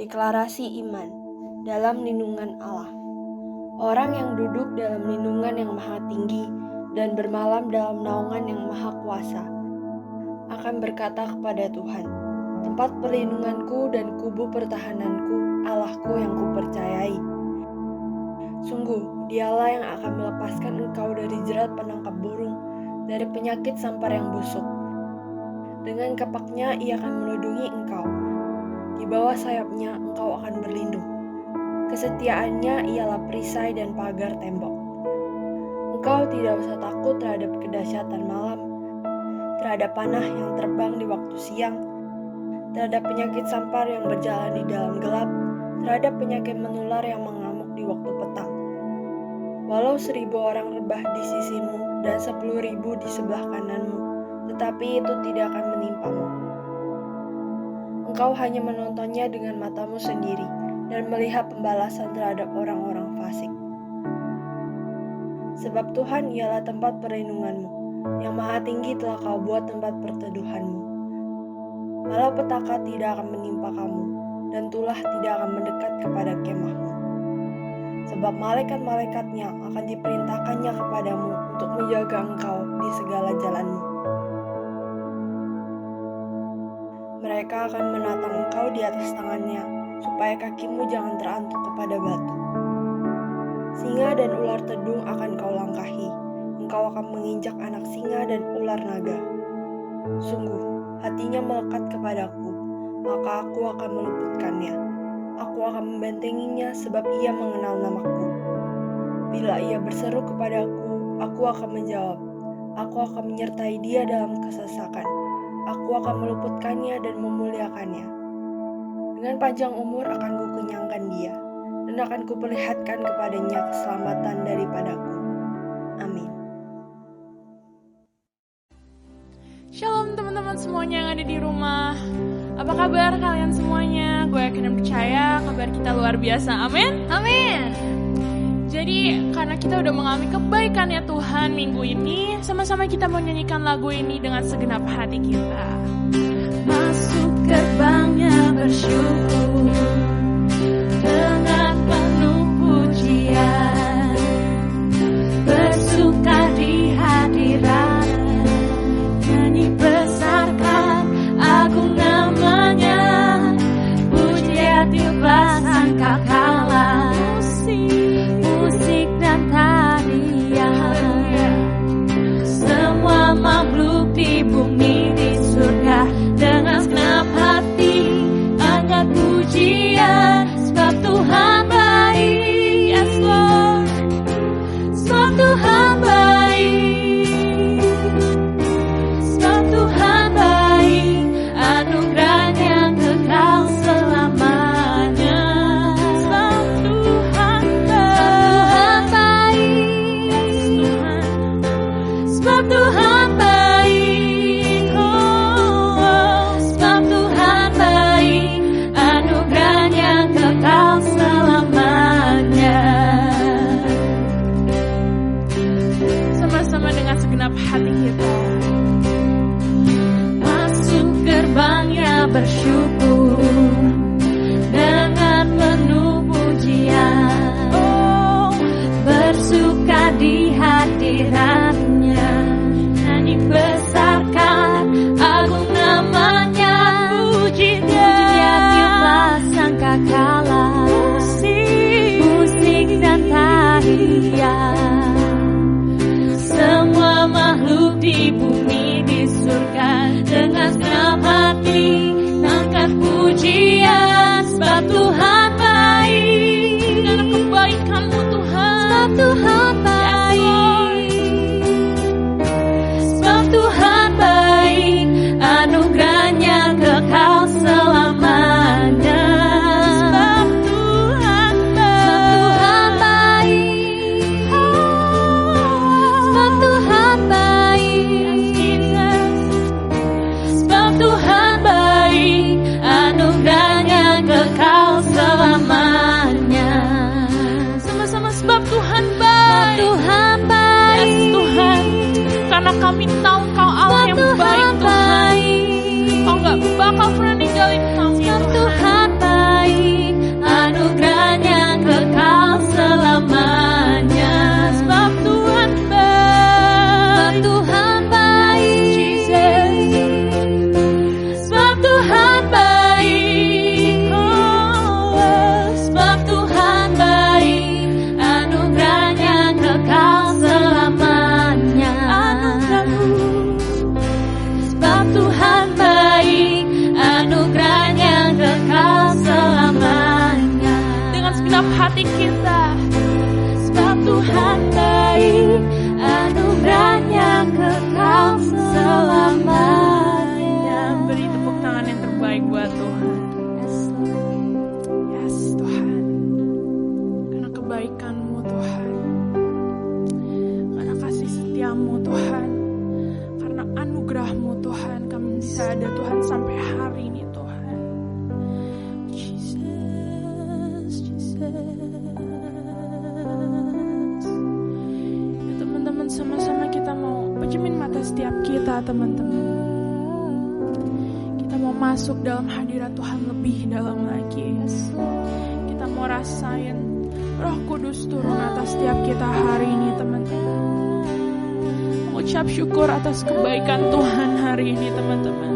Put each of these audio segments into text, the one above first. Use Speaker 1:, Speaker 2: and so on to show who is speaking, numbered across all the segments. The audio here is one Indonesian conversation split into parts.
Speaker 1: Deklarasi iman dalam lindungan Allah. Orang yang duduk dalam lindungan yang maha tinggi dan bermalam dalam naungan yang maha kuasa akan berkata kepada Tuhan, tempat perlindunganku dan kubu pertahananku, Allahku yang kupercayai. Sungguh, dialah yang akan melepaskan engkau dari jerat penangkap burung, dari penyakit sampar yang busuk. Dengan kapaknya ia akan melindungi engkau. Di bawah sayapnya engkau akan berlindung. Kesetiaannya ialah perisai dan pagar tembok. Engkau tidak usah takut terhadap kedahsyatan malam, terhadap panah yang terbang di waktu siang, terhadap penyakit sampar yang berjalan di dalam gelap, terhadap penyakit menular yang mengamuk di waktu petang. Walau 1.000 orang rebah di sisimu dan 10.000 di sebelah kananmu, tetapi itu tidak akan menimpamu. Engkau hanya menontonnya dengan matamu sendiri dan melihat pembalasan terhadap orang-orang fasik. Sebab Tuhan ialah tempat perlindunganmu, yang maha tinggi telah kau buat tempat perteduhanmu. Malah petaka tidak akan menimpa kamu, dan tulah tidak akan mendekat kepada kemahmu. Sebab malaikat-malaikatnya akan diperintahkannya kepadamu untuk menjaga engkau di segala jalanmu. Mereka akan menatang engkau di atas tangannya, supaya kakimu jangan terantuk kepada batu. Singa dan ular tedung akan kau langkahi, engkau akan menginjak anak singa dan ular naga. Sungguh, hatinya melekat kepadaku, maka aku akan meluputkannya. Aku akan membentenginya sebab ia mengenal namaku. Bila ia berseru kepadaku, aku akan menjawab. Aku akan menyertai dia dalam kesesakan. Aku akan meluputkannya dan memuliakannya. Dengan panjang umur akan kukenyangkan dia, dan akan kuperlihatkan kepadanya keselamatan daripadaku. Amin.
Speaker 2: Shalom teman-teman semuanya yang ada di rumah. Apa kabar kalian semuanya? Gue yakin dan percaya kabar kita luar biasa. Amin.
Speaker 3: Amin.
Speaker 2: Jadi karena kita udah mengalami kebaikannya Tuhan minggu ini, sama-sama kita mau nyanyikan lagu ini dengan segenap hati kita.
Speaker 3: Masuk gerbangnya bersyukur dengan penuh pujian, bersuka di hadirat, nyanyi besarkan agung namanya, pujian tiup sangka kalah, musik dan tarian, semua makhluk di bumi di surga dengan segenap hati angkat pujian, sebab Tuhan baik. Yes Lord, sebab Tuhan baik, sebab Tuhan baik, anugerahnya kekal selamanya. Sebab Tuhan baik, sebab Tuhan baik, oh, sebab Tuhan baik, anugerahnya kekal selamanya.
Speaker 2: Sama-sama dengan segenap hati kita.
Speaker 3: Masuk gerbangnya bersyukur dengan penuh pujian, oh, bersuka di hadiratnya, nyanyi besarkan agung namanya, pujinya tiup sangka kalah, musik dan tarian, semua makhluk di bumi di surga dengan segenap hati angkat pujian, sebab Tuhan baik,
Speaker 2: Karena kebaikan-Mu Tuhan.
Speaker 3: sebab Tuhan baik, Tuhan baik, anugerahnya kekal selamanya.
Speaker 2: Beri tepuk tangan yang terbaik buat Tuhan. Yes Tuhan, karena kebaikan-Mu Tuhan, karena kasih setia-Mu Tuhan, karena anugerah-Mu Tuhan, kami bisa ada Tuhan sampai hari ini Tuhan. Jesus. Ya teman-teman, sama-sama kita mau pejemin mata setiap kita teman-teman. Kita mau masuk dalam hadirat Tuhan lebih dalam lagi. Kita mau rasain Roh Kudus turun atas setiap kita hari ini teman-teman. Mengucap syukur atas kebaikan Tuhan hari ini teman-teman.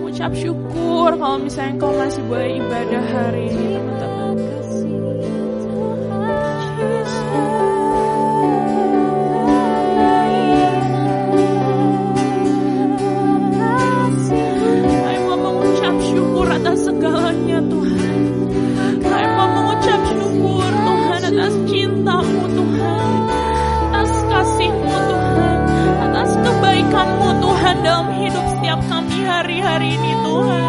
Speaker 2: Mengucap syukur kalau misalnya engkau masih boleh ibadah hari ini teman-teman. Kami mau mengucap syukur atas segalanya Tuhan. Kami mau mengucap syukur Tuhan atas cinta-Mu Tuhan, atas kasih-Mu Tuhan, atas kebaikan-Mu Tuhan dalam hidup setiap kami hari-hari ini Tuhan.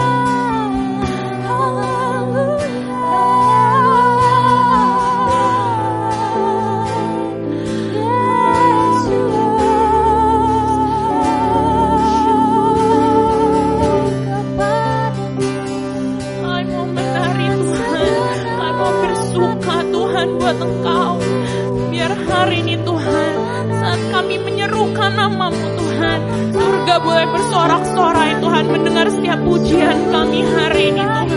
Speaker 2: Kami mau menari Tuhan, kami mau bersuka Tuhan buat Engkau. Biar hari ini Tuhan, saat kami menyerukan nama-Mu Tuhan, surga boleh bersorak-sorai Tuhan mendengar setiap pujian kami hari ini Tuhan.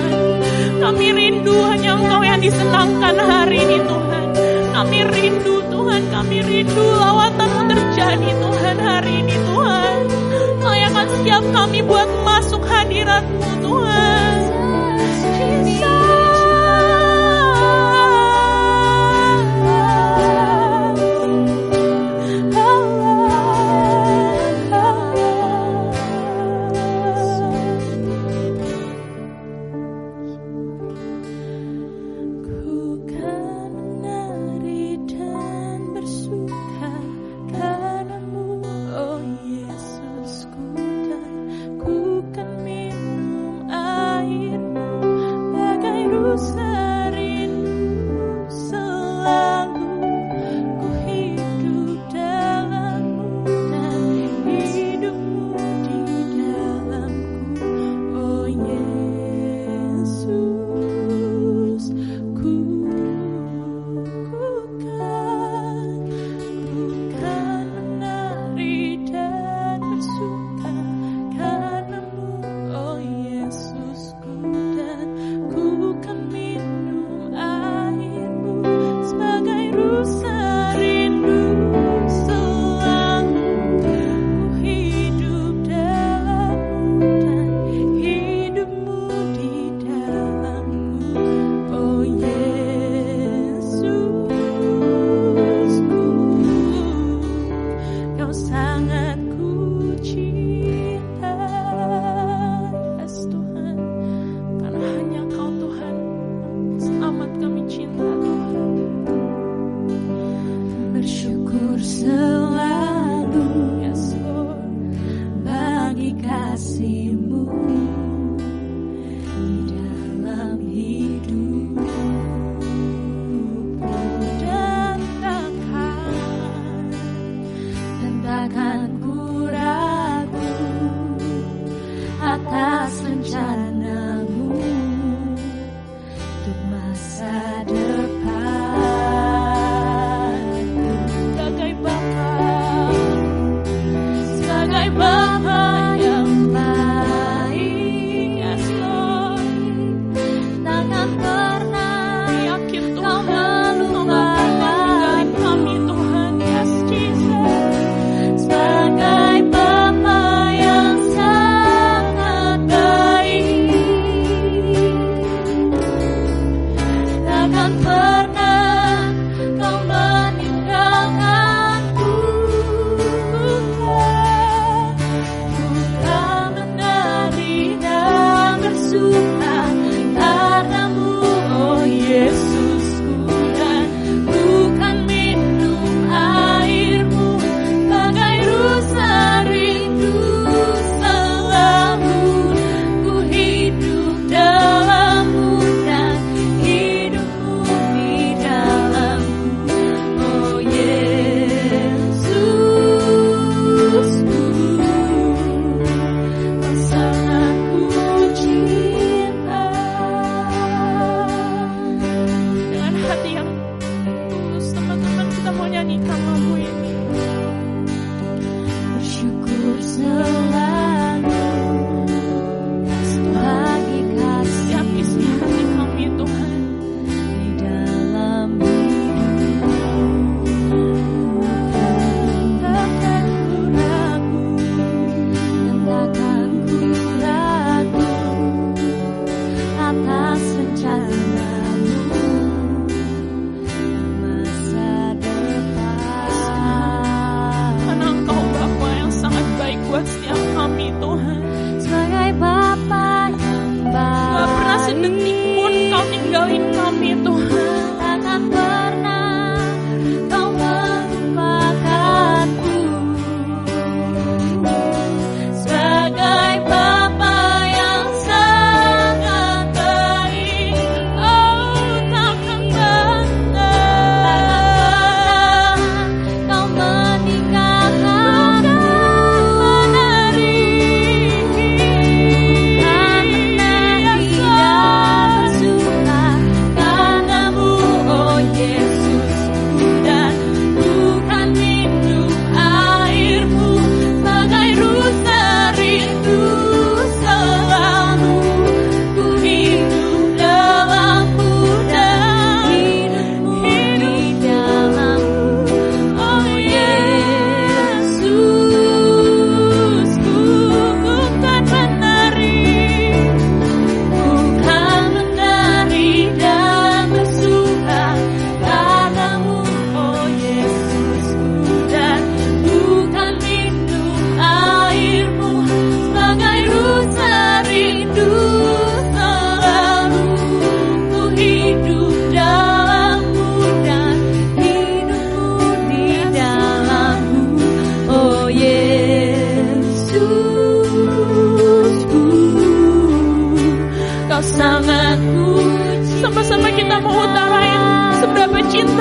Speaker 2: Kami rindu hanya Engkau yang disenangkan hari ini Tuhan. Kami rindu Tuhan, kami rindu lawatan-Mu terjadi Tuhan hari ini Tuhan. Layakan setiap kami buat masuk hadirat-Mu Tuhan. Ku kan minum airmu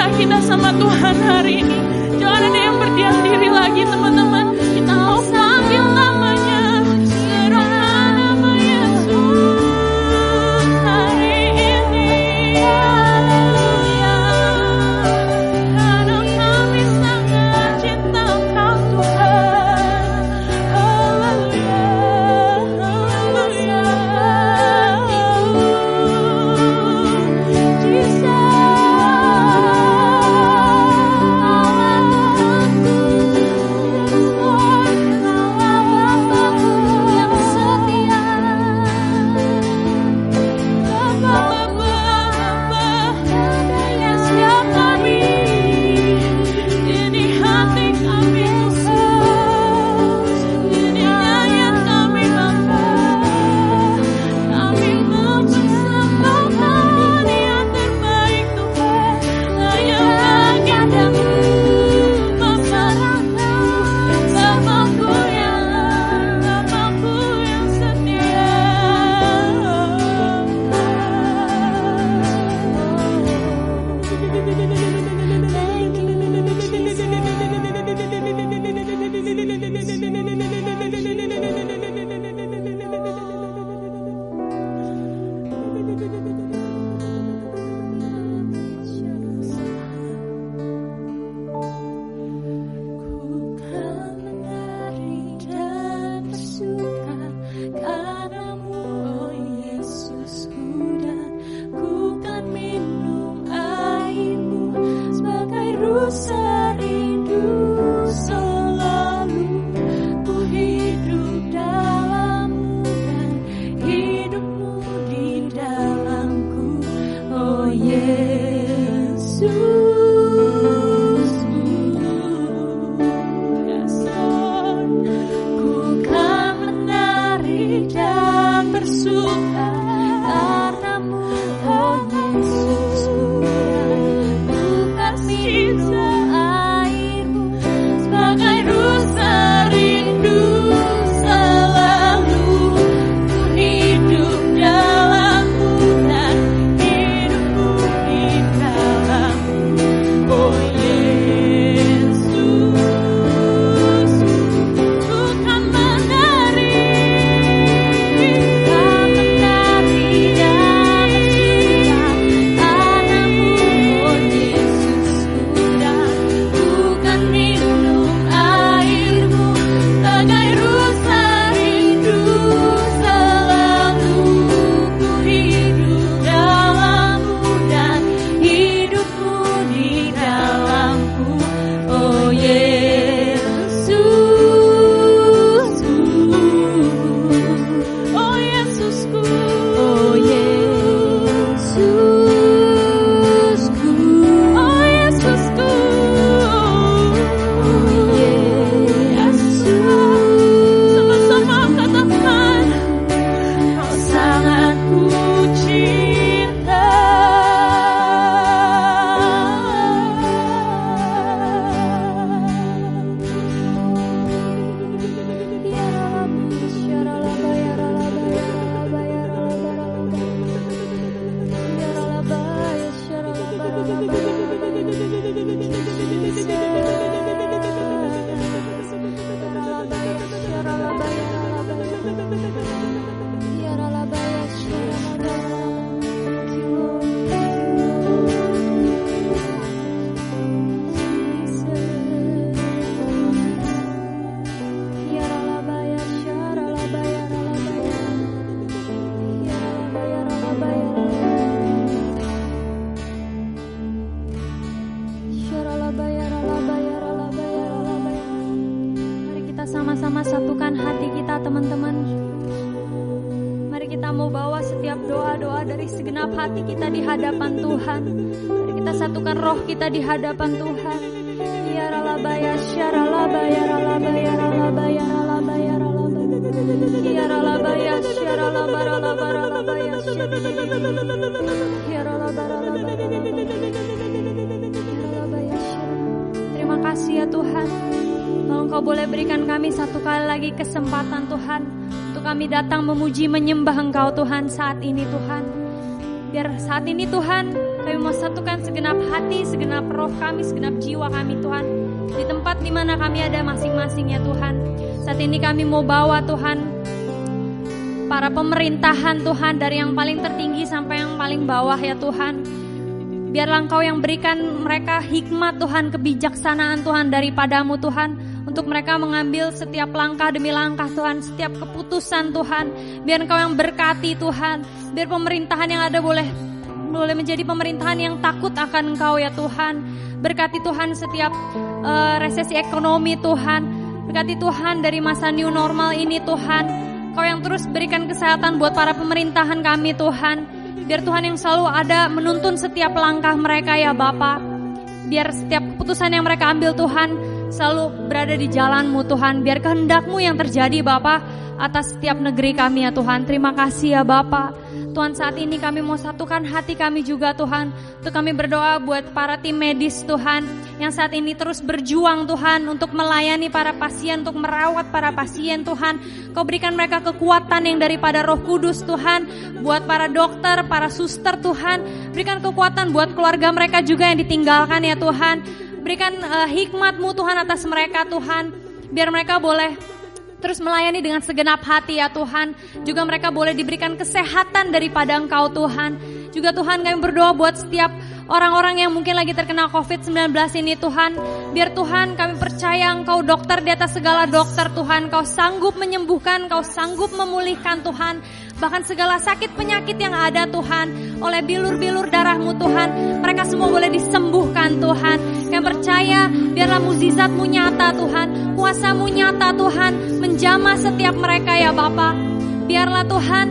Speaker 2: cinta kita sama Tuhan hari ini. Jangan ada yang berdiam diri lagi teman-teman. Kita mau panggil namanya, serukan nama Yesus hari ini. Haleluya. Karena kami sangat cinta Engkau Tuhan. Haleluya. Haleluya.
Speaker 3: sama-sama satukan hati kita, teman-teman. Mari kita mau bawa setiap doa-doa dari segenap hati kita di hadapan Tuhan. Mari kita satukan roh kita di hadapan Tuhan. Ya ralabaya syaralabaya ralabaya ralabaya ralabaya ralabaya. Ya ralabaya syaralabaya ralabaya ya ralabaya. Terima kasih ya Tuhan. Kalau Engkau boleh berikan kami satu kali lagi kesempatan Tuhan, untuk kami datang memuji menyembah Engkau Tuhan saat ini Tuhan. Biar saat ini Tuhan Kami mau satukan segenap hati, segenap roh kami, segenap jiwa kami Tuhan, di tempat di mana kami ada masing-masing ya Tuhan. Saat ini kami mau bawa Tuhan para pemerintahan Tuhan, dari yang paling tertinggi sampai yang paling bawah ya Tuhan. Biarlah Engkau yang berikan mereka hikmat Tuhan, kebijaksanaan Tuhan daripadamu Tuhan, untuk mereka mengambil setiap langkah demi langkah Tuhan, setiap keputusan Tuhan. Biar Engkau yang berkati Tuhan, biar pemerintahan yang ada boleh menjadi pemerintahan yang takut akan Engkau ya Tuhan. Berkati Tuhan setiap resesi ekonomi Tuhan, berkati Tuhan dari masa new normal ini Tuhan. Engkau yang terus berikan kesehatan buat para pemerintahan kami Tuhan. Biar Tuhan yang selalu ada menuntun setiap langkah mereka ya Bapa. Biar setiap keputusan yang mereka ambil Tuhan selalu berada di jalan-Mu Tuhan. Biar kehendak-Mu yang terjadi Bapa atas setiap negeri kami ya Tuhan. Terima kasih ya Bapa. Tuhan, saat ini kami mau satukan hati kami juga Tuhan, untuk kami berdoa buat para tim medis Tuhan, yang saat ini terus berjuang Tuhan untuk melayani para pasien, untuk merawat para pasien Tuhan. Kau berikan mereka kekuatan yang daripada Roh Kudus Tuhan. Buat para dokter, para suster Tuhan, berikan kekuatan buat keluarga mereka juga yang ditinggalkan ya Tuhan. Berikan hikmat-Mu Tuhan atas mereka Tuhan, biar mereka boleh terus melayani dengan segenap hati ya Tuhan. Juga mereka boleh diberikan kesehatan daripada Engkau Tuhan. Juga Tuhan, kami berdoa buat setiap orang-orang yang mungkin lagi terkena COVID-19 ini Tuhan. Biar Tuhan, kami percaya Engkau dokter di atas segala dokter Tuhan. Kau sanggup menyembuhkan, Kau sanggup memulihkan Tuhan. Bahkan segala sakit penyakit yang ada Tuhan, oleh bilur-bilur darah-Mu Tuhan, mereka semua boleh disembuhkan Tuhan. Kami percaya biarlah mukjizat-Mu nyata Tuhan, kuasa-Mu nyata Tuhan, menjamah setiap mereka ya Bapa. Biarlah Tuhan,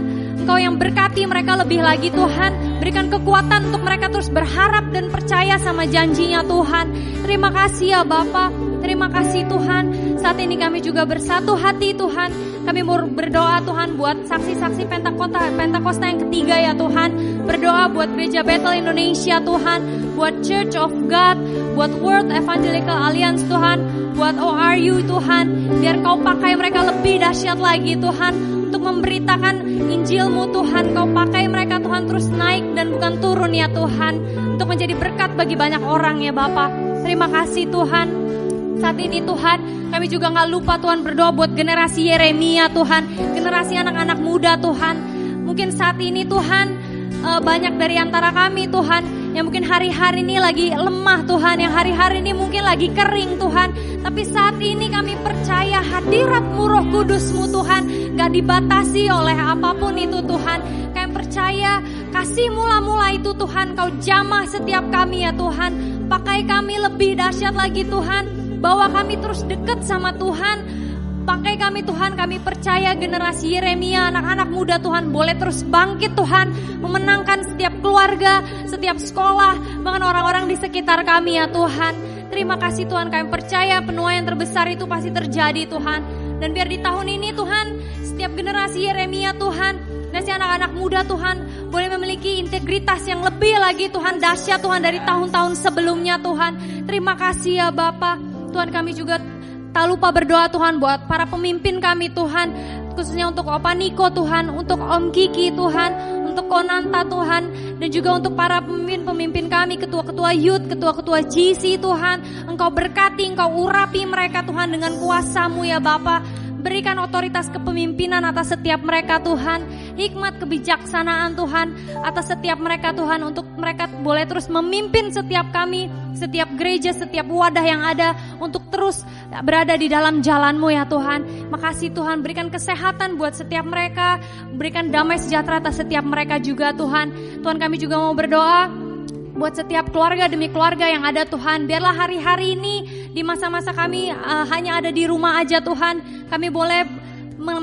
Speaker 3: Engkau yang berkati mereka lebih lagi Tuhan. Berikan kekuatan untuk mereka terus berharap dan percaya sama janjinya Tuhan. Terima kasih ya Bapa. Terima kasih Tuhan. Saat ini kami juga bersatu hati Tuhan. Kami mau berdoa Tuhan buat saksi-saksi Pentakosta yang ketiga ya Tuhan. Berdoa buat Gereja Bethel Indonesia Tuhan, buat Church of God, buat World Evangelical Alliance Tuhan, buat ORU Tuhan. Biar Kau pakai mereka lebih dahsyat lagi Tuhan, untuk memberitakan Injil-Mu Tuhan. Kau pakai mereka Tuhan terus naik dan bukan turun ya Tuhan, untuk menjadi berkat bagi banyak orang ya Bapa. Terima kasih Tuhan. Saat ini Tuhan, kami juga gak lupa Tuhan berdoa buat generasi Yeremia Tuhan, generasi anak-anak muda Tuhan. Mungkin saat ini Tuhan, banyak dari antara kami Tuhan, yang mungkin hari-hari ini lagi lemah Tuhan, yang hari-hari ini mungkin lagi kering Tuhan. Tapi saat ini kami percaya hadirat-Mu Roh Kudus-Mu Tuhan gak dibatasi oleh apapun itu Tuhan. Kami percaya kasih mula-mula itu Tuhan, Kau jamah setiap kami ya Tuhan. Pakai kami lebih dahsyat lagi Tuhan, bawa kami terus dekat sama Tuhan. Pakai kami Tuhan, kami percaya generasi Yeremia, anak-anak muda Tuhan boleh terus bangkit Tuhan, memenangkan setiap keluarga, setiap sekolah, bahkan orang-orang di sekitar kami ya Tuhan. Terima kasih Tuhan, kami percaya penuaian terbesar itu pasti terjadi Tuhan. Dan biar di tahun ini Tuhan, setiap generasi Yeremia Tuhan, dan si anak-anak muda Tuhan boleh memiliki integritas yang lebih lagi Tuhan, dahsyat Tuhan dari tahun-tahun sebelumnya Tuhan. Terima kasih ya Bapa. Tuhan, kami juga tak lupa berdoa Tuhan buat para pemimpin kami Tuhan, khususnya untuk Opa Niko Tuhan, untuk Om Kiki Tuhan, untuk Konanta Tuhan, dan juga untuk para pemimpin kami, ketua-ketua youth, ketua-ketua GC Tuhan. Engkau berkati, Engkau urapi mereka Tuhan dengan kuasa-Mu ya Bapa. Berikan otoritas kepemimpinan atas setiap mereka Tuhan, hikmat kebijaksanaan Tuhan atas setiap mereka Tuhan, untuk mereka boleh terus memimpin setiap kami, setiap gereja, setiap wadah yang ada, untuk terus berada di dalam jalan-Mu ya Tuhan. Makasih Tuhan, berikan kesehatan buat setiap mereka, berikan damai sejahtera atas setiap mereka juga Tuhan. Tuhan, kami juga mau berdoa buat setiap keluarga demi keluarga yang ada Tuhan. Biarlah hari-hari ini di masa-masa kami hanya ada di rumah aja Tuhan, kami boleh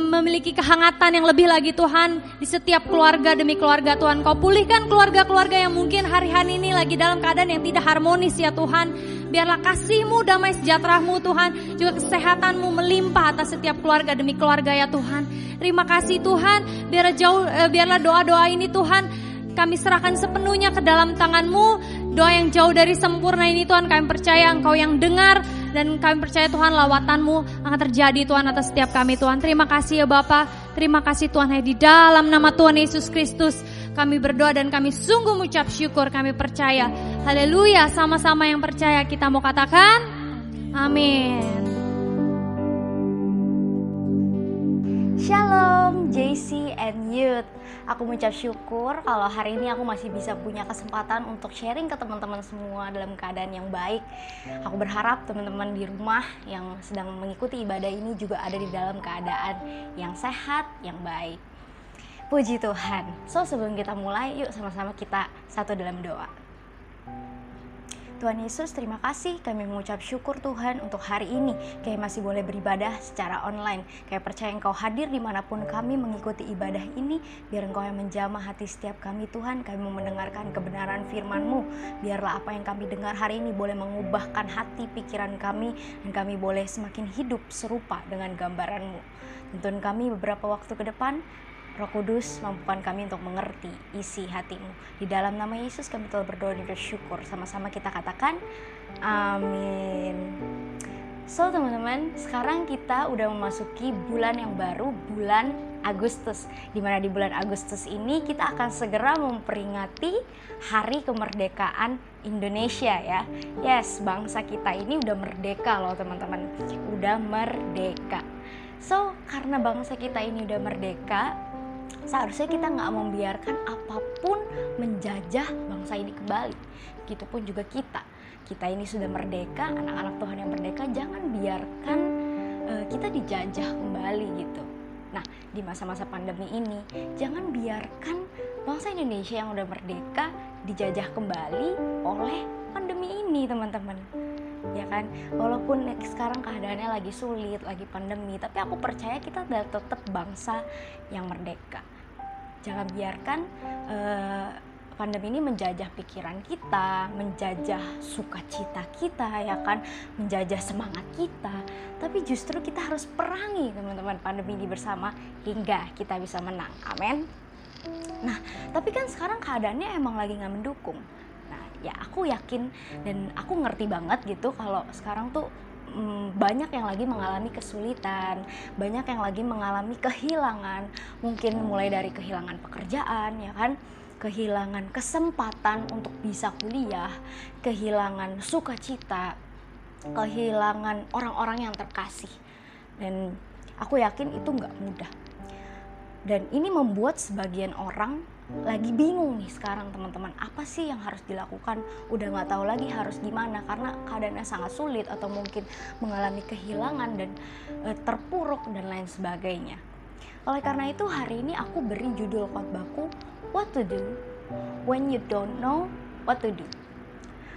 Speaker 3: memiliki kehangatan yang lebih lagi Tuhan di setiap keluarga demi keluarga Tuhan. Kau pulihkan keluarga-keluarga yang mungkin hari-hari ini lagi dalam keadaan yang tidak harmonis ya Tuhan. Biarlah kasih-Mu, damai sejahtera-Mu Tuhan, juga kesehatan-Mu melimpah atas setiap keluarga demi keluarga ya Tuhan. Terima kasih Tuhan. Biarlah doa-doa ini Tuhan kami serahkan sepenuhnya ke dalam tangan-Mu. Doa yang jauh dari sempurna ini Tuhan, kami percaya Engkau yang dengar, dan kami percaya Tuhan lawatan-Mu akan terjadi Tuhan atas setiap kami Tuhan. Terima kasih ya Bapa. Terima kasih Tuhan, di dalam nama Tuhan Yesus Kristus Kami berdoa dan kami sungguh mengucap syukur, kami percaya. Haleluya, sama-sama yang percaya kita mau katakan amin.
Speaker 4: Shalom JC and Youth. Aku mengucap syukur kalau hari ini aku masih bisa punya kesempatan untuk sharing ke teman-teman semua dalam keadaan yang baik. Aku berharap teman-teman di rumah yang sedang mengikuti ibadah ini juga ada di dalam keadaan yang sehat, yang baik. Puji Tuhan. So sebelum kita mulai, yuk sama-sama kita satu dalam doa. Tuhan Yesus, terima kasih, kami mengucap syukur Tuhan untuk hari ini kami masih boleh beribadah secara online. Kami percaya Engkau hadir dimanapun kami mengikuti ibadah ini. Biar Engkau yang menjamah hati setiap kami Tuhan. Kami mau mendengarkan kebenaran firman-Mu. Biarlah apa yang kami dengar hari ini boleh mengubahkan hati pikiran kami, dan kami boleh semakin hidup serupa dengan gambaran-Mu. Tuntun kami beberapa waktu ke depan. Roh Kudus, mampukan kami untuk mengerti isi hati-Mu. Di dalam nama Yesus kami telah berdoa dan bersyukur. Sama-sama kita katakan amin. So teman-teman, sekarang kita udah memasuki bulan yang baru, bulan Agustus. Dimana di bulan Agustus ini kita akan segera memperingati Hari Kemerdekaan Indonesia ya. Yes, bangsa kita ini udah merdeka loh teman-teman. Udah merdeka. So, karena bangsa kita ini udah merdeka, seharusnya kita nggak membiarkan apapun menjajah bangsa ini kembali. Begitupun juga kita ini sudah merdeka, anak-anak Tuhan yang merdeka, jangan biarkan kita dijajah kembali gitu. Nah, di masa-masa pandemi ini, jangan biarkan bangsa Indonesia yang udah merdeka dijajah kembali oleh pandemi ini teman-teman. Ya kan, walaupun sekarang keadaannya lagi sulit, lagi pandemi, tapi aku percaya kita tetap bangsa yang merdeka. Jangan biarkan pandemi ini menjajah pikiran kita, menjajah sukacita kita, ya kan, menjajah semangat kita. Tapi justru kita harus perangi teman-teman pandemi ini bersama hingga kita bisa menang. Amin. Nah, tapi kan sekarang keadaannya emang lagi nggak mendukung. Ya aku yakin dan aku ngerti banget gitu kalau sekarang tuh banyak yang lagi mengalami kesulitan, banyak yang lagi mengalami kehilangan, mungkin mulai dari kehilangan pekerjaan ya kan, kehilangan kesempatan untuk bisa kuliah, kehilangan sukacita, kehilangan orang-orang yang terkasih. Dan aku yakin itu nggak mudah. Dan ini membuat sebagian orang lagi bingung nih sekarang teman-teman, apa sih yang harus dilakukan, udah nggak tahu lagi harus gimana karena keadaannya sangat sulit atau mungkin mengalami kehilangan dan terpuruk dan lain sebagainya. Oleh karena itu hari ini aku beri judul khotbahku What to do when you don't know what to do.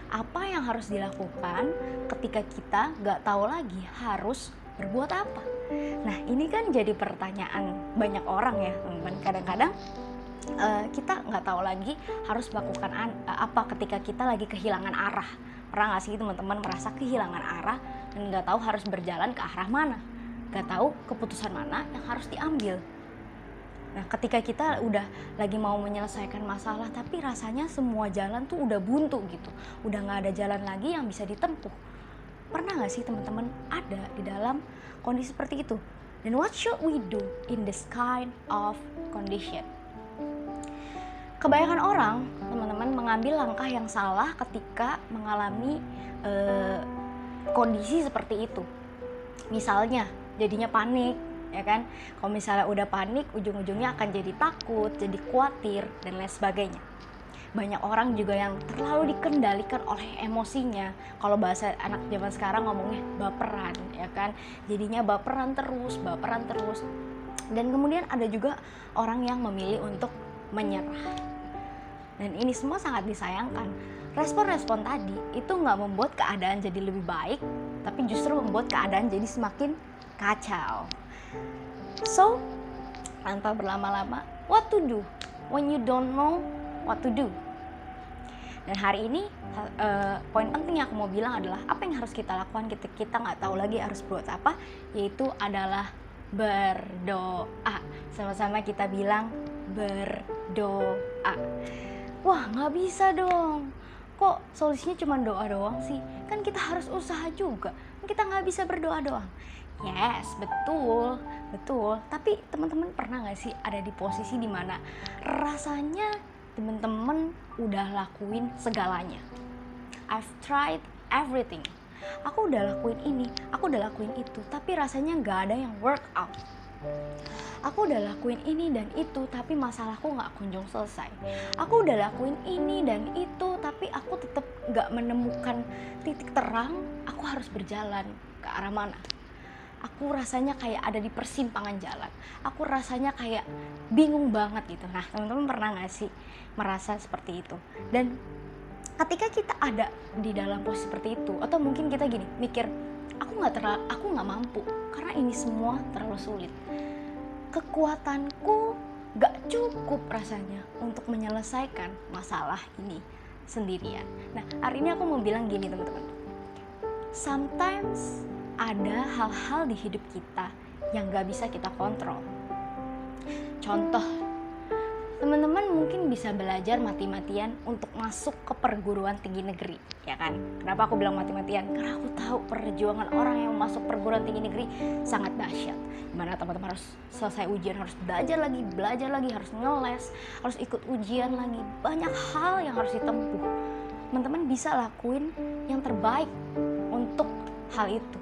Speaker 4: Apa yang harus dilakukan ketika kita nggak tahu lagi harus berbuat apa. Nah ini kan jadi pertanyaan banyak orang ya teman-teman. Kadang-kadang kita nggak tahu lagi harus melakukan apa ketika kita lagi kehilangan arah. Pernah nggak sih teman-teman merasa kehilangan arah dan nggak tahu harus berjalan ke arah mana, nggak tahu keputusan mana yang harus diambil. Nah ketika kita udah lagi mau menyelesaikan masalah tapi rasanya semua jalan tuh udah buntu gitu, udah nggak ada jalan lagi yang bisa ditempuh. Pernah nggak sih teman-teman ada di dalam kondisi seperti itu? Dan what should we do in this kind of condition? Kebanyakan orang, teman-teman, mengambil langkah yang salah ketika mengalami kondisi seperti itu. Misalnya, jadinya panik, ya kan? Kalau misalnya udah panik, ujung-ujungnya akan jadi takut, jadi khawatir, dan lain sebagainya. Banyak orang juga yang terlalu dikendalikan oleh emosinya. Kalau bahasa anak zaman sekarang ngomongnya baperan, ya kan? Jadinya baperan terus. Dan kemudian ada juga orang yang memilih untuk menyerah. Dan ini semua sangat disayangkan. Respon-respon tadi itu nggak membuat keadaan jadi lebih baik, tapi justru membuat keadaan jadi semakin kacau. So, tanpa berlama-lama, what to do when you don't know what to do? Dan hari ini poin penting yang aku mau bilang adalah apa yang harus kita lakukan ketika kita nggak tahu lagi harus buat apa, yaitu adalah berdoa. Sama-sama kita bilang berdoa. Wah nggak bisa dong, kok solusinya cuma doa doang sih? Kan kita harus usaha juga, kita nggak bisa berdoa doang. Yes, betul, betul. Tapi teman-teman pernah gak sih ada di posisi dimana rasanya teman-teman udah lakuin segalanya? I've tried everything. Aku udah lakuin ini, aku udah lakuin itu, tapi rasanya gak ada yang work out. Aku udah lakuin ini dan itu, tapi masalahku gak kunjung selesai. Aku udah lakuin ini dan itu, tapi aku tetap gak menemukan titik terang. Aku harus berjalan ke arah mana? Aku rasanya kayak ada di persimpangan jalan. Aku rasanya kayak bingung banget gitu. Nah, teman-teman pernah gak sih merasa seperti itu? Dan ketika kita ada di dalam posisi seperti itu, atau mungkin kita gini mikir, aku nggak mampu karena ini semua terlalu sulit. Kekuatanku gak cukup rasanya untuk menyelesaikan masalah ini sendirian. Nah, hari ini aku mau bilang gini teman-teman. Sometimes ada hal-hal di hidup kita yang gak bisa kita kontrol. Contoh, teman-teman mungkin bisa belajar mati-matian untuk masuk ke perguruan tinggi negeri, ya kan? Kenapa aku bilang mati-matian? Karena aku tahu perjuangan orang yang masuk perguruan tinggi negeri sangat dahsyat. Dimana teman-teman harus selesai ujian, harus belajar lagi, harus ngeles, harus ikut ujian lagi. Banyak hal yang harus ditempuh. Teman-teman bisa lakuin yang terbaik untuk hal itu.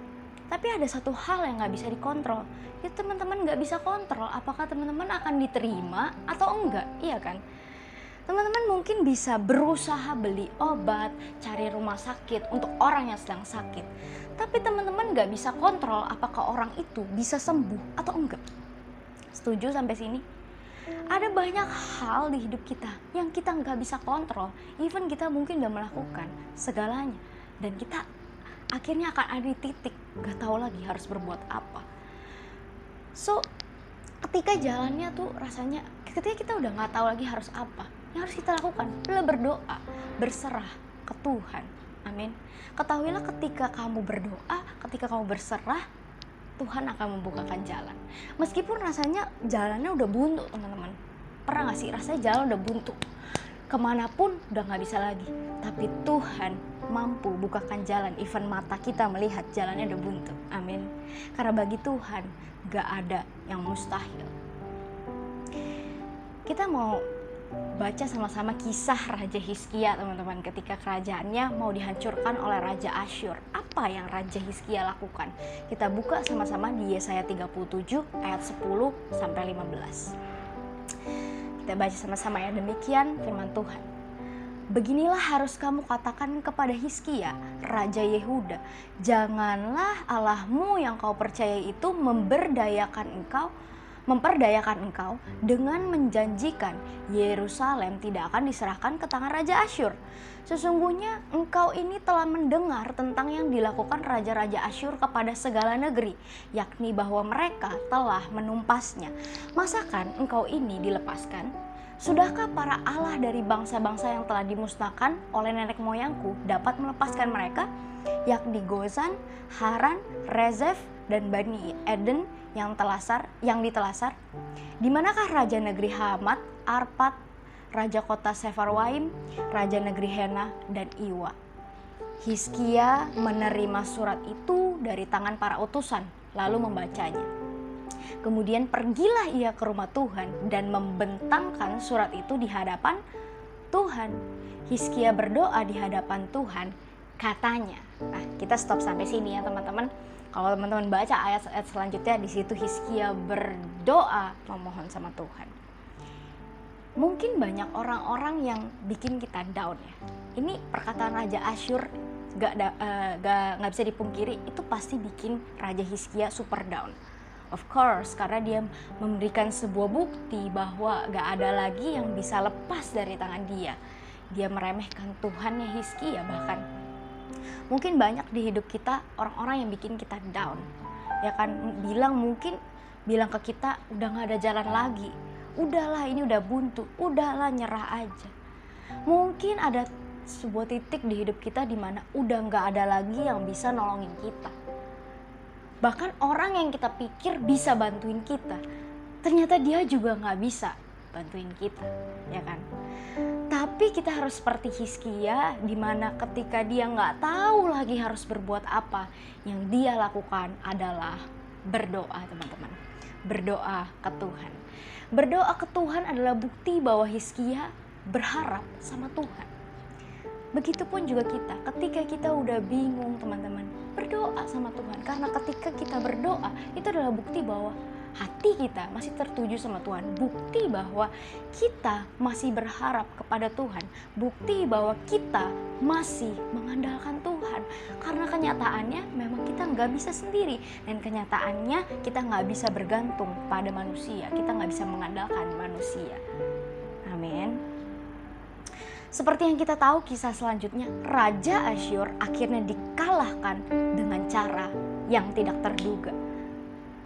Speaker 4: Tapi ada satu hal yang gak bisa dikontrol. Ya teman-teman gak bisa kontrol apakah teman-teman akan diterima atau enggak, iya kan? Teman-teman mungkin bisa berusaha beli obat, cari rumah sakit untuk orang yang sedang sakit. Tapi teman-teman gak bisa kontrol apakah orang itu bisa sembuh atau enggak. Setuju sampai sini? Ada banyak hal di hidup kita yang kita gak bisa kontrol. Even kita mungkin udah melakukan segalanya. Dan kita akhirnya akan ada di titik gak tahu lagi harus berbuat apa. So, ketika jalannya tuh rasanya, ketika kita udah gak tahu lagi harus apa, yang harus kita lakukan adalah berdoa, berserah ke Tuhan. Amin. Ketahuilah ketika kamu berdoa, ketika kamu berserah, Tuhan akan membukakan jalan. Meskipun rasanya jalannya udah buntu teman-teman. Pernah gak sih rasanya jalan udah buntu? Kemanapun udah gak bisa lagi. Tapi Tuhan mampu bukakan jalan. Even mata kita melihat jalannya udah buntu. Amin. Karena bagi Tuhan gak ada yang mustahil. Kita mau baca sama-sama kisah Raja Hizkia teman-teman, ketika kerajaannya mau dihancurkan oleh Raja Asyur. Apa yang Raja Hizkia lakukan? Kita buka sama-sama di Yesaya 37 ayat 10 sampai 15. Kita baca sama-sama ya, demikian firman Tuhan. Beginilah harus kamu katakan kepada Hizkia, Raja Yehuda, janganlah Allahmu yang kau percaya itu memperdayakan engkau dengan menjanjikan Yerusalem tidak akan diserahkan ke tangan Raja Asyur. Sesungguhnya engkau ini telah mendengar tentang yang dilakukan Raja-Raja Asyur kepada segala negeri, yakni bahwa mereka telah menumpasnya. Masakan engkau ini dilepaskan? Sudahkah para Allah dari bangsa-bangsa yang telah dimusnahkan oleh nenek moyangku dapat melepaskan mereka? Yakni Gozan, Haran, Rezef, dan Bani Eden yang ditelasar. Di manakah raja negeri Hamat, Arpad, raja kota Sefarwaim, raja negeri Hena, dan Iwa? Hizkia menerima surat itu dari tangan para utusan, lalu membacanya. Kemudian pergilah ia ke rumah Tuhan dan membentangkan surat itu di hadapan Tuhan. Hizkia berdoa di hadapan Tuhan, katanya. Nah, kita stop sampai sini ya teman-teman. Kalau teman-teman baca ayat-ayat selanjutnya, di situ Hizkia berdoa memohon sama Tuhan. Mungkin banyak orang-orang yang bikin kita down ya. Ini perkataan Raja Asyur gak bisa dipungkiri, itu pasti bikin Raja Hizkia super down. Of course, karena dia memberikan sebuah bukti bahwa gak ada lagi yang bisa lepas dari tangan dia. Dia meremehkan Tuhannya Hizkia bahkan. Mungkin banyak di hidup kita orang-orang yang bikin kita down. Ya kan, bilang ke kita udah gak ada jalan lagi. Udahlah, ini udah buntu. Udahlah, nyerah aja. Mungkin ada sebuah titik di hidup kita di mana udah gak ada lagi yang bisa nolongin kita. Bahkan orang yang kita pikir bisa bantuin kita, ternyata dia juga gak bisa bantuin kita, ya kan? Tapi kita harus seperti Hizkia, di mana ketika dia gak tahu lagi harus berbuat apa, yang dia lakukan adalah berdoa, teman-teman. Berdoa ke Tuhan. Berdoa ke Tuhan adalah bukti bahwa Hizkia berharap sama Tuhan. Begitupun juga kita, ketika kita udah bingung teman-teman, berdoa sama Tuhan. Karena ketika kita berdoa, itu adalah bukti bahwa hati kita masih tertuju sama Tuhan. Bukti bahwa kita masih berharap kepada Tuhan. Bukti bahwa kita masih mengandalkan Tuhan. Karena kenyataannya memang kita nggak bisa sendiri. Dan kenyataannya kita nggak bisa bergantung pada manusia. Kita nggak bisa mengandalkan manusia. Amin. Seperti yang kita tahu kisah selanjutnya, Raja Asyur akhirnya dikalahkan dengan cara yang tidak terduga.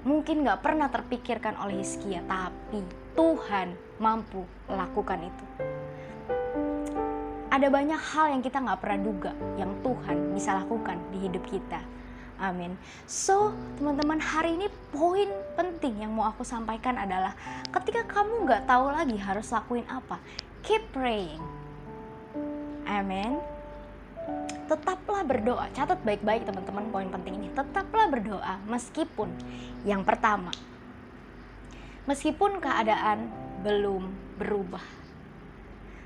Speaker 4: Mungkin gak pernah terpikirkan oleh Hizkia, tapi Tuhan mampu lakukan itu. Ada banyak hal yang kita gak pernah duga yang Tuhan bisa lakukan di hidup kita. Amin. So, teman-teman, hari ini poin penting yang mau aku sampaikan adalah ketika kamu gak tahu lagi harus lakuin apa, keep praying. Amin. Tetaplah berdoa. Catat baik-baik teman-teman poin penting ini. Tetaplah berdoa meskipun yang pertama, meskipun keadaan belum berubah.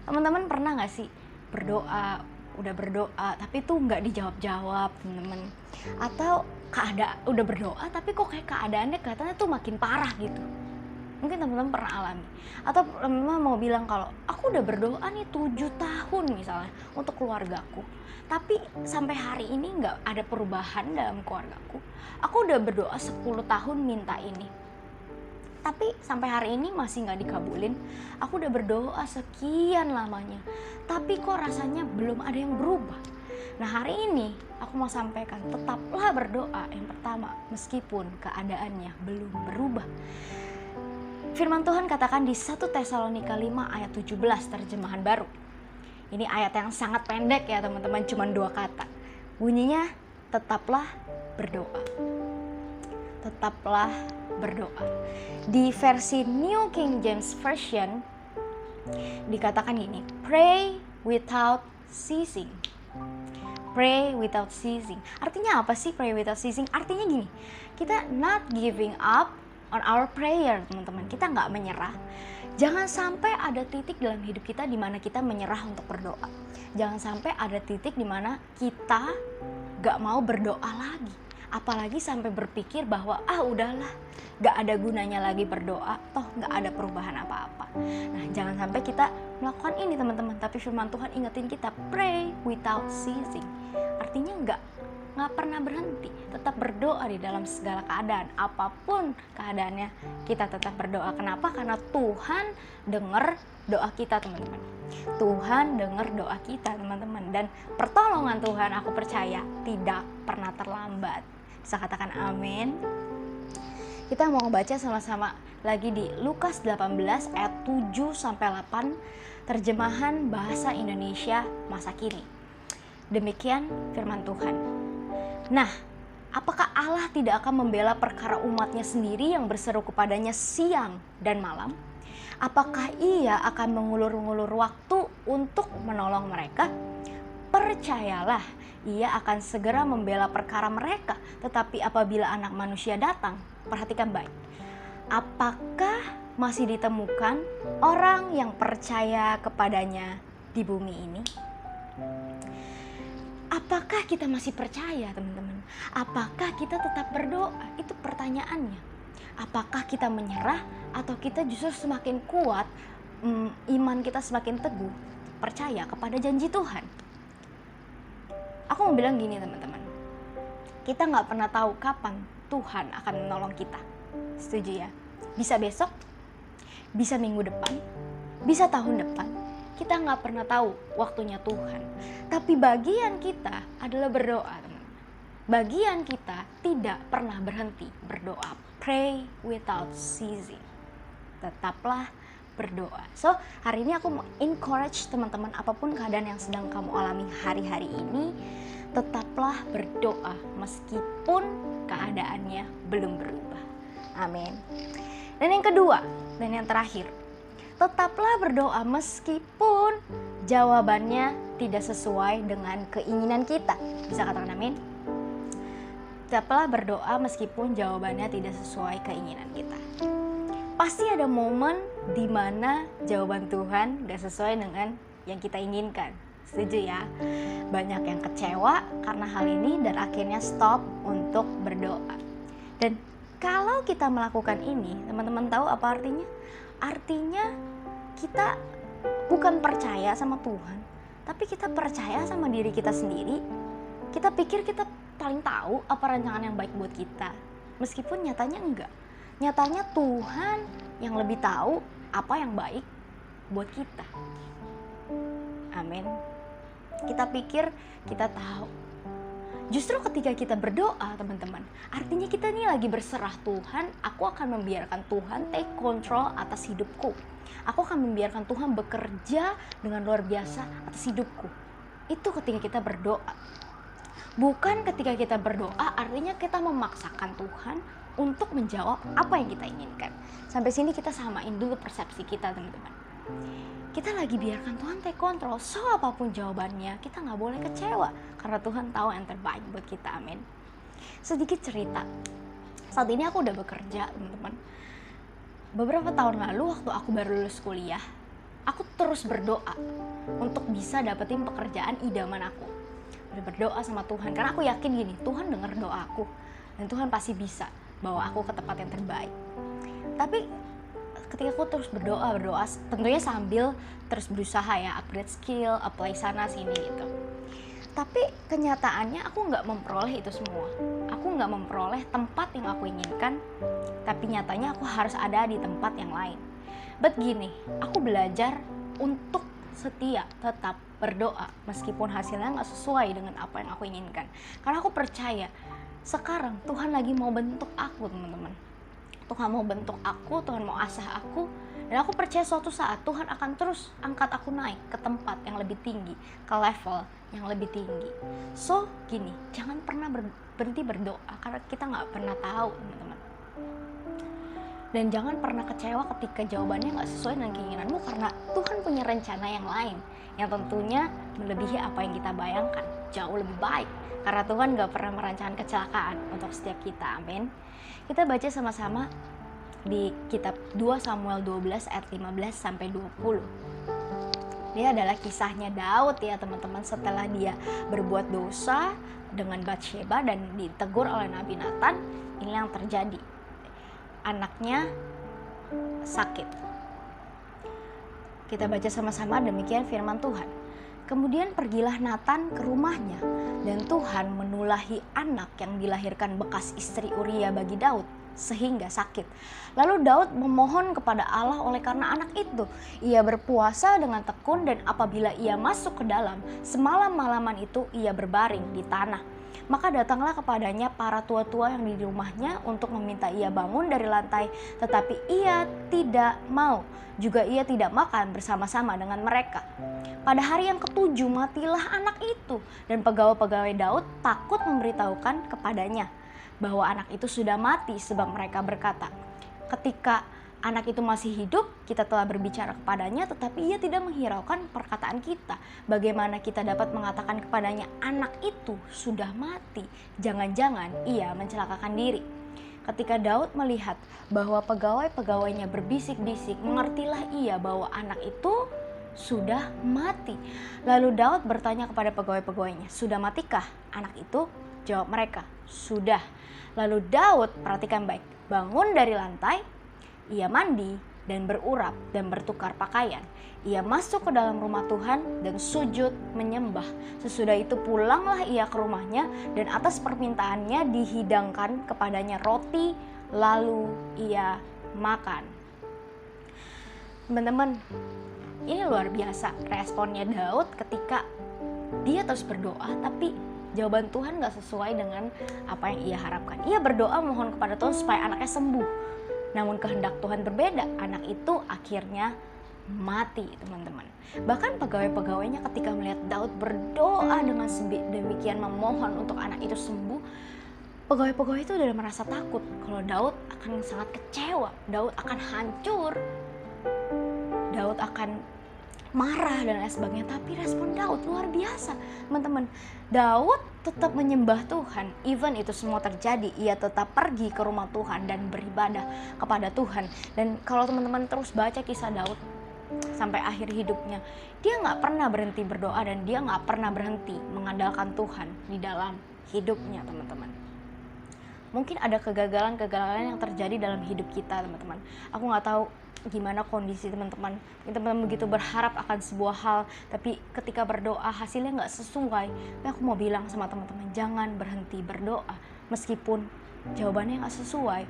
Speaker 4: Teman-teman pernah gak sih berdoa, udah berdoa tapi tuh gak dijawab-jawab teman-teman? Atau udah berdoa tapi kok kayak keadaannya kelihatannya tuh makin parah gitu. Mungkin teman-teman pernah alami. Atau teman-teman mau bilang kalau aku udah berdoa nih 7 tahun misalnya untuk keluargaku, tapi sampai hari ini gak ada perubahan dalam keluargaku. Aku udah berdoa 10 tahun minta ini, tapi sampai hari ini masih gak dikabulin. Aku udah berdoa sekian lamanya, tapi kok rasanya belum ada yang berubah. Nah, hari ini aku mau sampaikan, tetaplah berdoa yang pertama meskipun keadaannya belum berubah. Firman Tuhan katakan di 1 Tesalonika 5 ayat 17 terjemahan baru. Ini ayat yang sangat pendek ya teman-teman, cuma 2 kata. Bunyinya, tetaplah berdoa. Tetaplah berdoa. Di versi New King James Version dikatakan gini, pray without ceasing. Pray without ceasing. Artinya apa sih pray without ceasing? Artinya gini, kita not giving up on our prayer, teman-teman. Kita nggak menyerah. Jangan sampai ada titik dalam hidup kita di mana kita menyerah untuk berdoa. Jangan sampai ada titik di mana kita nggak mau berdoa lagi. Apalagi sampai berpikir bahwa udahlah, nggak ada gunanya lagi berdoa, toh nggak ada perubahan apa-apa. Nah, jangan sampai kita melakukan ini teman-teman. Tapi firman Tuhan ingetin kita, pray without ceasing. Artinya nggak pernah berhenti, tetap berdoa di dalam segala keadaan, apapun keadaannya kita tetap berdoa. Kenapa? Karena Tuhan dengar doa kita teman-teman. Tuhan dengar doa kita teman-teman, dan pertolongan Tuhan aku percaya tidak pernah terlambat. Bisa katakan amin. Kita mau baca sama-sama lagi di Lukas 18 ayat 7-8 terjemahan bahasa Indonesia masa kini. Demikian firman Tuhan. Nah, apakah Allah tidak akan membela perkara umatnya sendiri yang berseru kepadanya siang dan malam? Apakah ia akan mengulur-ngulur waktu untuk menolong mereka? Percayalah, ia akan segera membela perkara mereka. Tetapi apabila Anak Manusia datang, perhatikan baik, apakah masih ditemukan orang yang percaya kepadanya di bumi ini? Apakah kita masih percaya teman-teman? Apakah kita tetap berdoa? Itu pertanyaannya. Apakah kita menyerah atau kita justru semakin kuat, iman kita semakin teguh, percaya kepada janji Tuhan? Aku mau bilang gini teman-teman, kita gak pernah tahu kapan Tuhan akan menolong kita. Setuju ya? Bisa besok, bisa minggu depan, bisa tahun depan. Kita nggak pernah tahu waktunya Tuhan. Tapi bagian kita adalah berdoa, teman. Bagian kita tidak pernah berhenti berdoa. Pray without ceasing. Tetaplah berdoa. So, hari ini aku mau encourage teman-teman, apapun keadaan yang sedang kamu alami hari-hari ini, tetaplah berdoa meskipun keadaannya belum berubah. Amin. Dan yang kedua, dan yang terakhir, tetaplah berdoa meskipun jawabannya tidak sesuai dengan keinginan kita. Bisa katakan amin? Tetaplah berdoa meskipun jawabannya tidak sesuai keinginan kita. Pasti ada momen di mana jawaban Tuhan gak sesuai dengan yang kita inginkan. Setuju ya? Banyak yang kecewa karena hal ini dan akhirnya stop untuk berdoa. Dan kalau kita melakukan ini, teman-teman tahu apa artinya? Artinya kita bukan percaya sama Tuhan, tapi kita percaya sama diri kita sendiri. Kita pikir kita paling tahu apa rancangan yang baik buat kita, meskipun nyatanya enggak. Nyatanya Tuhan yang lebih tahu apa yang baik buat kita. Amin. Kita pikir kita tahu. Justru ketika kita berdoa, teman-teman, artinya kita nih lagi berserah, Tuhan, aku akan membiarkan Tuhan take control atas hidupku. Aku akan membiarkan Tuhan bekerja dengan luar biasa atas hidupku. Itu ketika kita berdoa. Bukan ketika kita berdoa artinya kita memaksakan Tuhan untuk menjawab apa yang kita inginkan. Sampai sini kita samain dulu persepsi kita, teman-teman. Kita lagi biarkan Tuhan take control, so apapun jawabannya kita gak boleh kecewa, karena Tuhan tahu yang terbaik buat kita, amin. Sedikit cerita, saat ini aku udah bekerja, teman-teman. Beberapa tahun lalu waktu aku baru lulus kuliah, aku terus berdoa untuk bisa dapetin pekerjaan idaman aku. Berdoa sama Tuhan, karena aku yakin gini, Tuhan dengar doa aku dan Tuhan pasti bisa bawa aku ke tempat yang terbaik. Tapi ketika aku terus berdoa tentunya sambil terus berusaha ya, upgrade skill, apply sana sini gitu. Tapi kenyataannya aku nggak memperoleh itu semua. Aku nggak memperoleh tempat yang aku inginkan, tapi nyatanya aku harus ada di tempat yang lain. But gini, aku belajar untuk setia, tetap berdoa meskipun hasilnya nggak sesuai dengan apa yang aku inginkan. Karena aku percaya sekarang Tuhan lagi mau bentuk aku, teman-teman. Tuhan mau bentuk aku, Tuhan mau asah aku, dan aku percaya suatu saat Tuhan akan terus angkat aku naik ke tempat yang lebih tinggi, ke level yang lebih tinggi. So gini, jangan pernah berhenti berdoa karena kita nggak pernah tahu, teman-teman. Dan jangan pernah kecewa ketika jawabannya nggak sesuai dengan keinginanmu, karena Tuhan punya rencana yang lain yang tentunya melebihi apa yang kita bayangkan, jauh lebih baik, karena Tuhan nggak pernah merancangkan kecelakaan untuk setiap kita, amin. Kita baca sama-sama di kitab 2 Samuel 12 ayat 15 sampai 20. Dia adalah kisahnya Daud ya, teman-teman, setelah dia berbuat dosa dengan Batsheba dan ditegur oleh Nabi Nathan. Ini yang terjadi. Anaknya sakit. Kita baca sama-sama, demikian firman Tuhan. Kemudian pergilah Nathan ke rumahnya, dan Tuhan menulahi anak yang dilahirkan bekas istri Uria bagi Daud, sehingga sakit. Lalu Daud memohon kepada Allah oleh karena anak itu. Ia berpuasa dengan tekun, dan apabila ia masuk ke dalam, semalam-malaman itu ia berbaring di tanah. Maka datanglah kepadanya para tua-tua yang di rumahnya untuk meminta ia bangun dari lantai, tetapi ia tidak mau. Juga ia tidak makan bersama-sama dengan mereka. Pada hari yang ketujuh matilah anak itu, dan pegawai-pegawai Daud takut memberitahukan kepadanya bahwa anak itu sudah mati, sebab mereka berkata, ketika anak itu masih hidup, kita telah berbicara kepadanya, tetapi ia tidak menghiraukan perkataan kita. Bagaimana kita dapat mengatakan kepadanya, anak itu sudah mati? Jangan-jangan ia mencelakakan diri. Ketika Daud melihat bahwa pegawai-pegawainya berbisik-bisik, mengertilah ia bahwa anak itu sudah mati. Lalu Daud bertanya kepada pegawai-pegawainya, sudah matikah anak itu? Jawab mereka, sudah. Lalu Daud, perhatikan baik, bangun dari lantai, ia mandi dan berurap dan bertukar pakaian. Ia masuk ke dalam rumah Tuhan dan sujud menyembah. Sesudah itu pulanglah ia ke rumahnya, dan atas permintaannya dihidangkan kepadanya roti, lalu ia makan. Teman-teman, ini luar biasa responnya Daud ketika dia terus berdoa, tapi jawaban Tuhan gak sesuai dengan apa yang ia harapkan. Ia berdoa mohon kepada Tuhan supaya anaknya sembuh. Namun kehendak Tuhan berbeda, anak itu akhirnya mati, teman-teman. Bahkan pegawai-pegawainya ketika melihat Daud berdoa dengan demikian memohon untuk anak itu sembuh, pegawai-pegawai itu udah merasa takut kalau Daud akan sangat kecewa, Daud akan hancur, Daud akan marah dan lain sebagainya. Tapi respon Daud luar biasa, teman-teman. Daud tetap menyembah Tuhan, even itu semua terjadi, ia tetap pergi ke rumah Tuhan dan beribadah kepada Tuhan. Dan kalau teman-teman terus baca kisah Daud sampai akhir hidupnya, dia nggak pernah berhenti berdoa dan dia nggak pernah berhenti mengandalkan Tuhan di dalam hidupnya, teman-teman. Mungkin ada kegagalan-kegagalan yang terjadi dalam hidup kita, teman-teman. Aku nggak tahu gimana kondisi teman-teman. Teman-teman begitu berharap akan sebuah hal, tapi ketika berdoa hasilnya nggak sesuai. Tapi aku mau bilang sama teman-teman, jangan berhenti berdoa meskipun jawabannya nggak sesuai,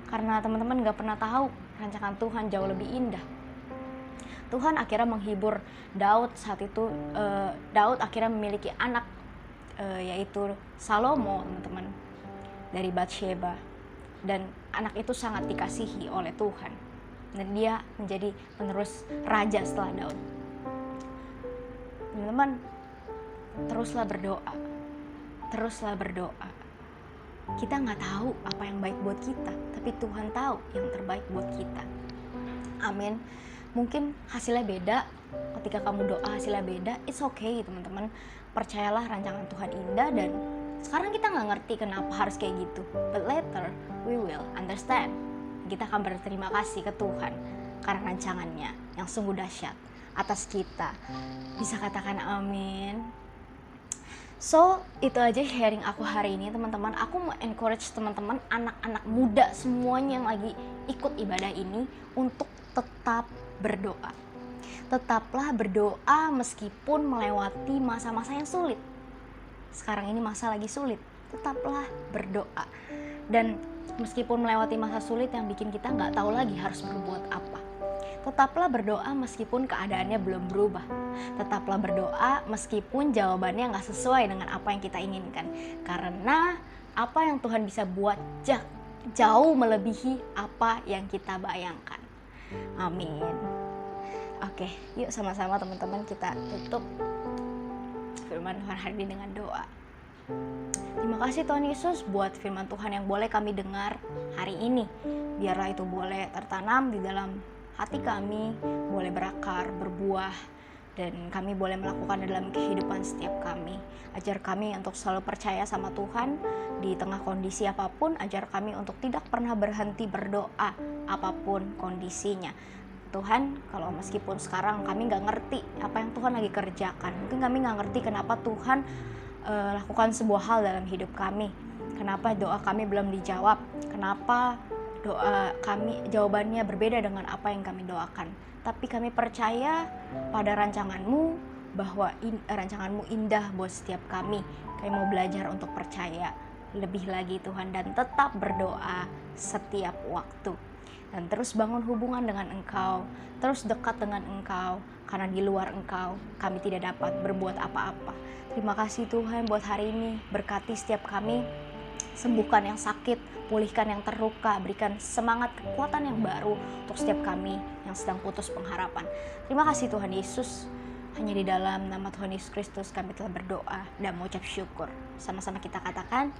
Speaker 4: karena teman-teman nggak pernah tahu rancangan Tuhan jauh lebih indah. Tuhan akhirnya menghibur Daud saat itu. Daud akhirnya memiliki anak, yaitu Salomo, teman-teman, dari Batsheba, dan anak itu sangat dikasihi oleh Tuhan. Dan dia menjadi penerus raja setelah Daud. Teman-teman, teruslah berdoa. Teruslah berdoa. Kita nggak tahu apa yang baik buat kita, tapi Tuhan tahu yang terbaik buat kita. Amin. Mungkin hasilnya beda, ketika kamu doa hasilnya beda, it's okay, teman-teman. Percayalah rancangan Tuhan indah, dan sekarang kita nggak ngerti kenapa harus kayak gitu. But later, we will understand. Kita akan berterima kasih ke Tuhan karena rancangannya yang sungguh dahsyat atas kita. Bisa katakan amin. So, itu aja sharing aku hari ini, teman-teman. Aku mau encourage teman-teman, anak-anak muda semuanya yang lagi ikut ibadah ini untuk tetap berdoa. Tetaplah berdoa meskipun melewati masa-masa yang sulit. Sekarang ini masa lagi sulit, tetaplah berdoa. Dan meskipun melewati masa sulit yang bikin kita nggak tahu lagi harus berbuat apa, tetaplah berdoa meskipun keadaannya belum berubah. Tetaplah berdoa meskipun jawabannya nggak sesuai dengan apa yang kita inginkan. Karena apa yang Tuhan bisa buat jauh melebihi apa yang kita bayangkan. Amin. Oke, yuk sama-sama teman-teman kita tutup firman Tuhan hari ini dengan doa. Terima kasih Tuhan Yesus buat firman Tuhan yang boleh kami dengar hari ini. Biarlah itu boleh tertanam di dalam hati kami, boleh berakar, berbuah, dan kami boleh melakukan dalam kehidupan setiap kami. Ajar kami untuk selalu percaya sama Tuhan di tengah kondisi apapun. Ajar kami untuk tidak pernah berhenti berdoa apapun kondisinya. Tuhan, kalau meskipun sekarang kami nggak ngerti apa yang Tuhan lagi kerjakan, mungkin kami nggak ngerti kenapa Tuhan lakukan sebuah hal dalam hidup kami, kenapa doa kami belum dijawab, kenapa doa kami jawabannya berbeda dengan apa yang kami doakan. Tapi kami percaya pada rancangan-Mu, bahwa rancangan-Mu indah buat setiap kami. Kami mau belajar untuk percaya lebih lagi Tuhan, dan tetap berdoa setiap waktu, dan terus bangun hubungan dengan Engkau, terus dekat dengan Engkau, karena di luar Engkau kami tidak dapat berbuat apa-apa. Terima kasih Tuhan buat hari ini. Berkati setiap kami, sembuhkan yang sakit, pulihkan yang terluka, berikan semangat, kekuatan yang baru untuk setiap kami yang sedang putus pengharapan. Terima kasih Tuhan Yesus. Hanya di dalam nama Tuhan Yesus Kristus kami telah berdoa dan mengucap syukur. Sama-sama kita katakan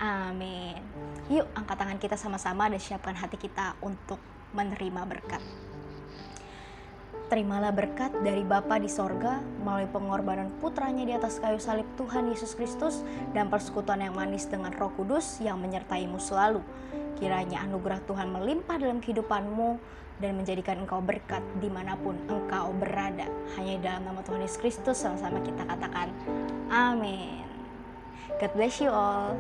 Speaker 4: amin. Yuk angkat tangan kita sama-sama dan siapkan hati kita untuk menerima berkat. Terimalah berkat dari Bapa di sorga melalui pengorbanan putranya di atas kayu salib Tuhan Yesus Kristus, dan persekutuan yang manis dengan Roh Kudus yang menyertaimu selalu. Kiranya anugerah Tuhan melimpah dalam kehidupanmu dan menjadikan engkau berkat dimanapun engkau berada. Hanya dalam nama Tuhan Yesus Kristus sama-sama kita katakan amin. God bless you all.